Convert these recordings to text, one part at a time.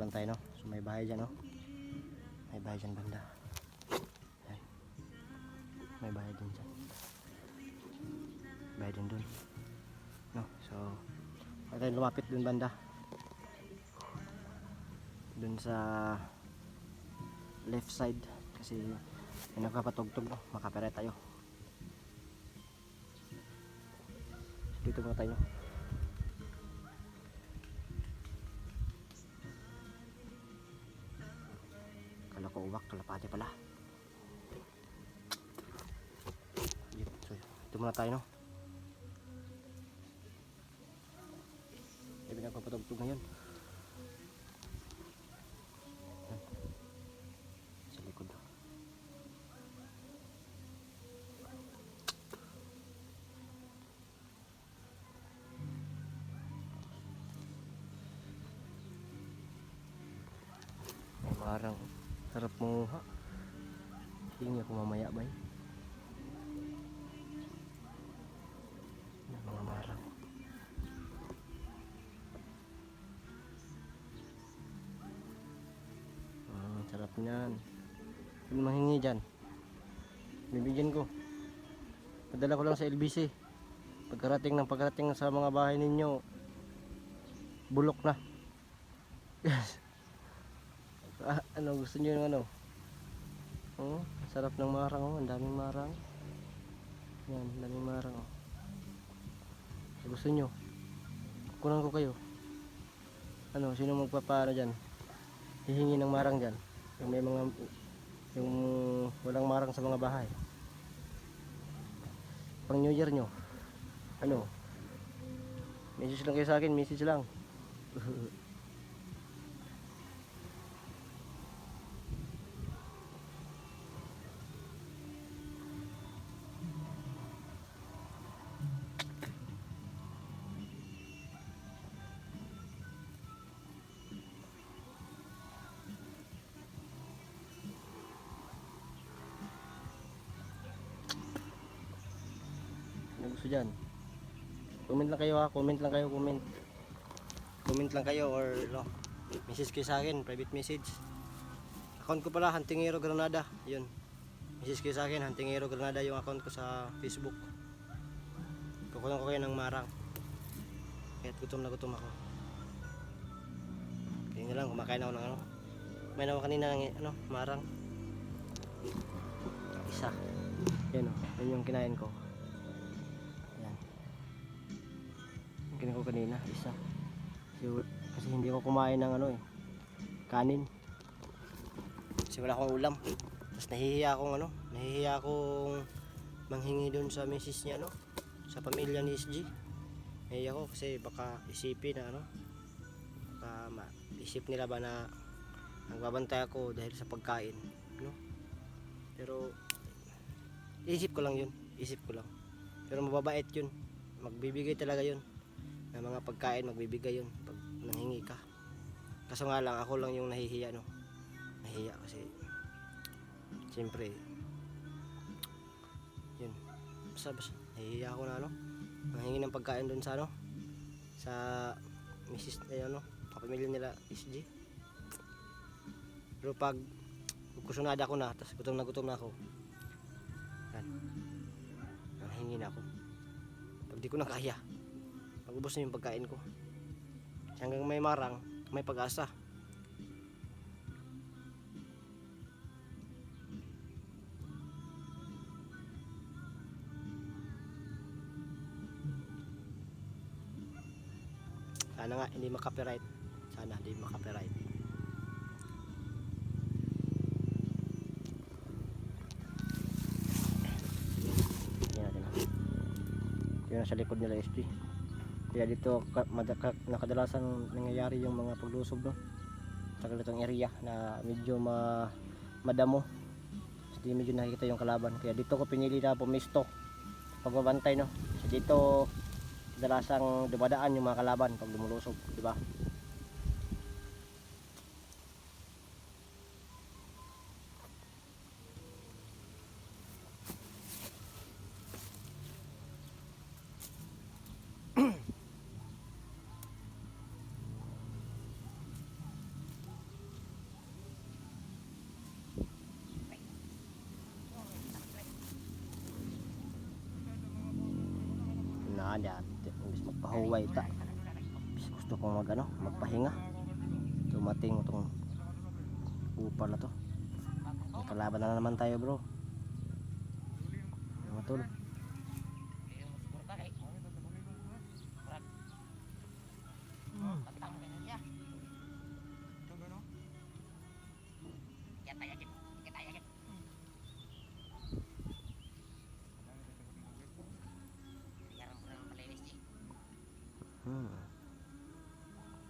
lang tayo, no? So may bahay dyan, no? May bahay dyan banda. Ayan. May bahay din dyan. Bahay din dun, no? So pwede tayo lumapit dun banda, dun sa left side, kasi may nakapatugtog, no? Makapere tayo. So dito muna tayo, no? Kala ko uwak, kalapati pala. So dito muna tayo, no? May pinagpapatugtog ngayon. Sa likod. May marang. Sarap manguha. Hingi ako mamaya ba? Yan, mga marang. Sarap niyan. Sino manghingi dyan? Bibigyan ko. Padala ko lang sa LBC. Pagkarating sa mga bahay ninyo, bulok na. Ano gusto niyo yung ano? Oh, sarap ng marang, oh. Ang daming marang. Yan, ang daming marang, oh. So, gusto niyo? Kukunan ko kayo. Ano, sino magpapaano diyan? Hihingi ng marang diyan. Yung may mga yung walang marang sa mga bahay. Pang New Year nyo. Ano? Message lang kayo sa akin, message lang. Ano gusto dyan? Comment lang kayo, ha? Comment lang kayo, comment. Comment lang kayo or no, message kayo sa akin, private message. Account ko pala, Hantingero Granada. Yun. Message kayo sa akin, Hantingero Granada yung account ko sa Facebook. Kukulang ko kayo ng marang. Kahit gutom na gutom ako. Kaya lang, kumakain ako ng ano. Kumain ako kanina ng ano, marang. Isa. Yan, oh. Yun yung kinain ko. Yan. Yung kinain ko kanina, isa. Kasi hindi ako kumain ng ano, kanin. Kasi wala akong ulam. Tapos nahihiya akong manghingi doon sa misis niya, no? Sa pamilya ni SG. Nahihiya ako kasi baka isipin na ano, baka isip nila ba na nagbabantay ako dahil sa pagkain, no? Pero isip ko lang pero mababait yun, magbibigay talaga yun ng mga pagkain, magbibigay yun pag nanghingi ka. Kaso nga lang, ako lang yung nahihiya, no? Nahihiya kasi siyempre yun, basta nahihiya ako na, no? Nanghingi ng pagkain dun sa ano, sa misis ano, kapamilya nila SG. Pero pag kusunada ko na, tapos gutom na ako, yan, nanghingi na ako. Pag di ko na kaya, pag-ubos na yung pagkain ko. Hanggang may marang, may pag-asa. Sana nga hindi makapiright. Sana hindi makapiright. Yan natin. Yan sa likod nila SG. Kaya dito nakadalasan nangyayari yung mga paglusob, no? Sa ganitong area na medyo madamo. Hindi medyo nakikita yung kalaban. Kaya dito ko pinili na pumisto pagbabantay, no? So dito kadalasang dumadaan yung mga kalaban pag lumulusob, di ba? Anya, imbis magpahuway ta. Bis gusto kong magpahinga. Dumating itong upal na to. May kalaban na naman tayo, bro. Mga tol.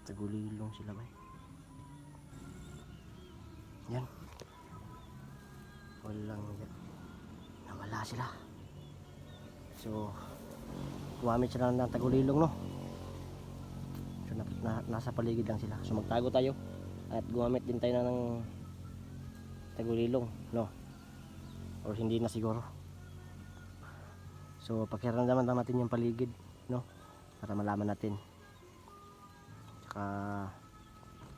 Tagulilong sila ba? Yan. Walang nawala sila. So gumamit sila ng tagulilong, no? So nasa paligid lang sila. So magtago tayo at gumamit din tayo ng tagulilong, no? Or hindi na siguro. So pakiramdaman natin yung paligid, no? Para malaman natin.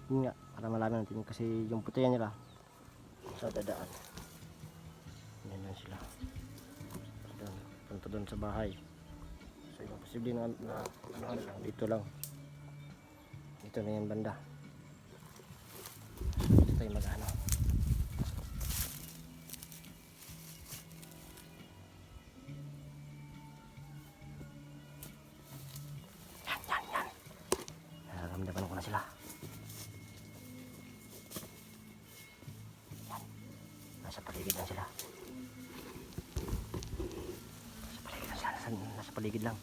Yun nga, para malaman natin kasi yung putihan nila sa dadaan. Yan lang sila. Punta doon sa bahay. So yung posible na dito lang. Dito na yan banda. Dito tayo mag-ano. Yan. Nararamdaman ko na sila. Nasa paligid lang sila. Nasa paligid lang.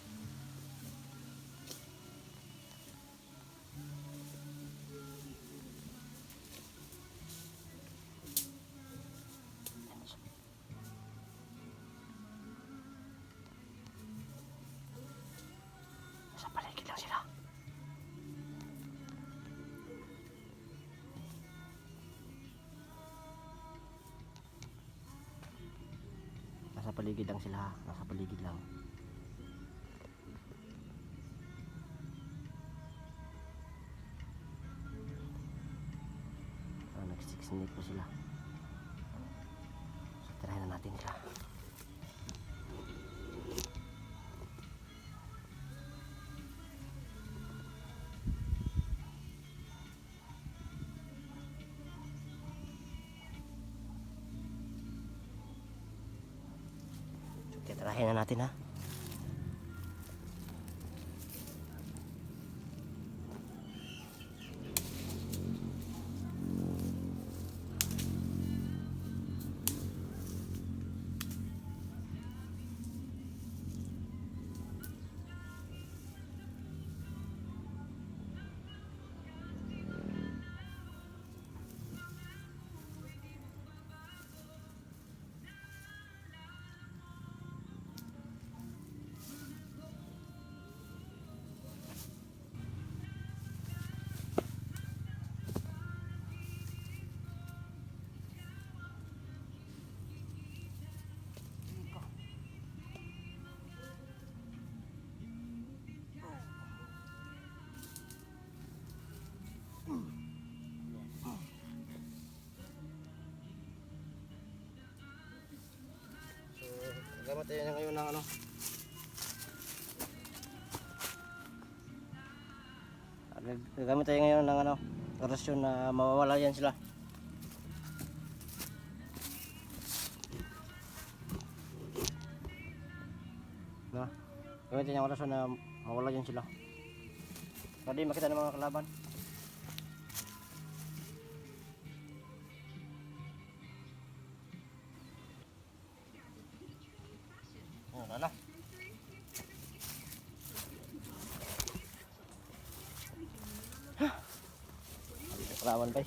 Nasa paligid lang sila. Nasa paligid lang sila. Nasa paligid lang. Nagsiksinig po sila. So tirahin na natin sila. So tirahin na natin, ha. Gamit tayo ngayon ng gagamit tayo ngayon ng orasyon na mawawala yan sila. No? Gamit tayo ng orasyon na mawawala yan sila. Para di makita ng mga kalaban. Wala. Dito kalaban pa.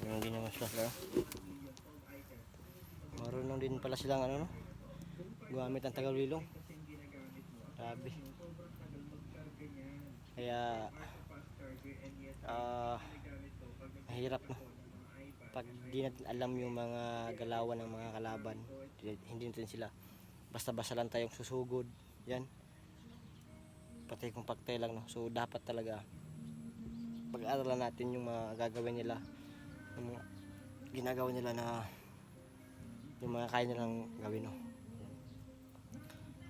Hindi naman sila. Marunong din pala silang no? Gumamit ng tagalilong. Grabe. Kaya mahirap, no? Pag di natin alam yung mga galawan ng mga kalaban, hindi natin sila basta-basta lang tayong susugod. Yan. Patay kung pagtay lang, no? So dapat talaga pag-aaralan natin yung mga gagawin nila, yung mga ginagawa nila na yung mga kaya nilang gawin, no.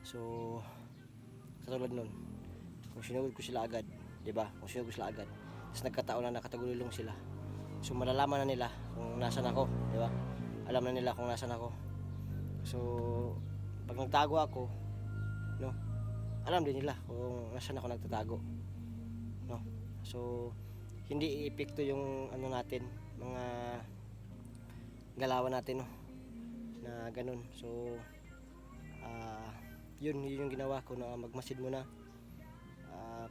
So katulad nun, kung sinugod ko sila agad, di ba? Kung sinugod ko sila agad, tapos nagkataon na nakatagulilong sila, so malalaman na nila kung nasan ako, di ba? Alam na nila kung nasan ako. So pag nagtago ako, no, alam din nila kung nasan ako nagtatago, no. So hindi iepekto yung ano natin, mga galawan natin, no, na ganun. So yun yung ginawa ko, na magmasid muna,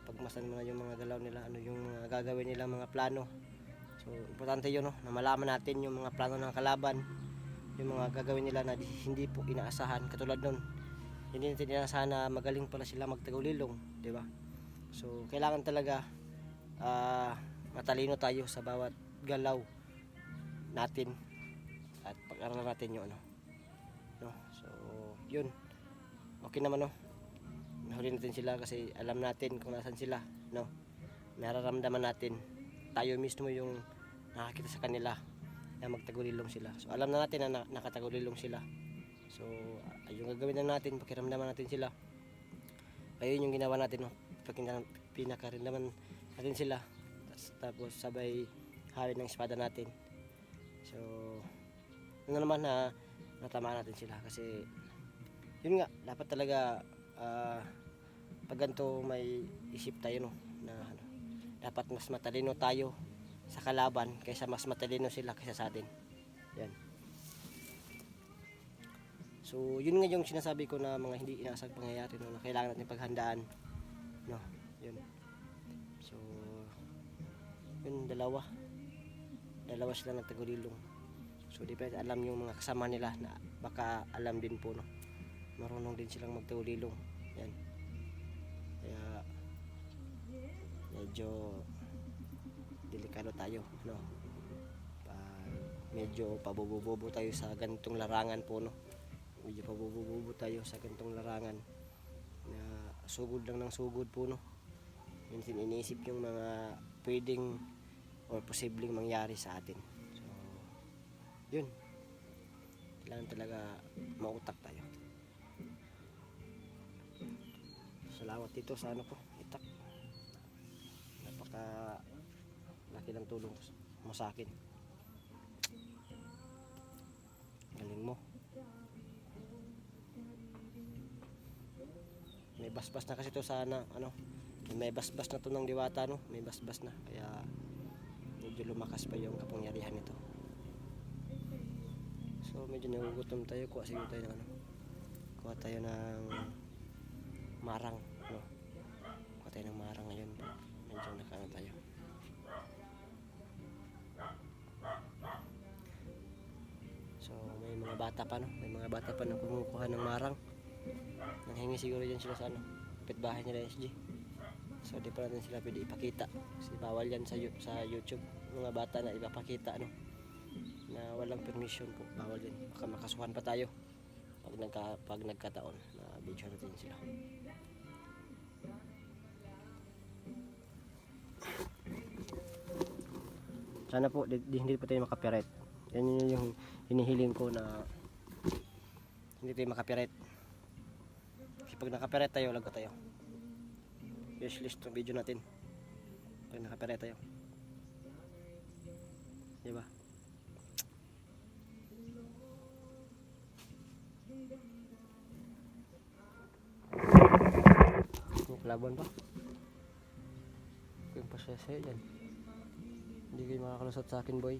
pagmasan muna yung mga galaw nila, ano yung mga gagawin nila, mga plano. So importante yun, no, na malaman natin yung mga plano ng kalaban, yung mga gagawin nila na hindi po inaasahan. Katulad nun, hindi natin inaasahan na magaling pala sila magtagulilong, di ba? So kailangan talaga matalino tayo sa bawat galaw natin, at pag-aralan natin yung ano, no. So yun, okay naman, no. Nahuli natin sila kasi alam natin kung nasan sila, no. Nararamdaman natin, tayo mismo yung nakakita sa kanila na magtagulilong sila. So alam na natin na nakatagulilong sila. So yung gagawin na natin, pakiramdaman natin sila. Ayun yung ginawa natin, no. Pinakaramdaman natin sila, tapos sabay hawin ng espada natin. So ano naman, na natamaan natin sila, kasi yun nga, dapat talaga pag ganito may isip tayo, no, na ano, dapat mas matalino tayo sa kalaban kaysa mas matalino sila kaysa sa atin. Yan. So yun nga yung sinasabi ko, na mga hindi inaasang pangyayari, no, na kailangan natin paghandaan, no. Yun. So yun, dalawa sila nagtagulilong. So di pa alam yung mga kasama nila, na baka alam din po, no, marunong din silang magtagulilong. Yan. Kaya medyo delikado tayo, no. Medyo pabobobo tayo sa ganitong larangan po, no. Medyo pabobobo tayo sa ganitong larangan, na sugod lang ng sugod po, no. Minsan iniisip yung mga pwedeng or posibleng mangyari sa atin. So yun, kailangan talaga mautak tayo. Salamat dito sa ano ko, itak. Napaka laki ng tulong mo sa akin. Galing mo. May basbas na kasi to sana, ano, may basbas na to ng diwata, no. May basbas na, kaya medyo lumakas pa yung kapangyarihan nito. So medyo nagugutom tayo, kuha tayo ng ano, kuha tayo ng marang, no. Kuha tayo ng marang ngayon, medyo nakaano tayo. So may mga bata pa, no, may mga bata pa na kumukuha ng marang. Nanghingi siguro dyan sila sa ano, kapitbahay nila SG. So di pa natin sila pwede ipakita, kasi bawal yan sa YouTube, mga bata na ipapakita, no, na walang permission po, bawal yan. Baka makasuhan pa tayo pag nagkataon na video natin sila. Sana po hindi pa tayo makapiret. Yan yung hinihiling ko, na hindi tayo makapiret. Kasi pag nakapiret tayo, lagot tayo. Useless itong video natin pag nakapiret tayo, diba? Kalaban pa. Kung pasaya sa'yo dyan, hindi kayo makakalusot sa akin, boy.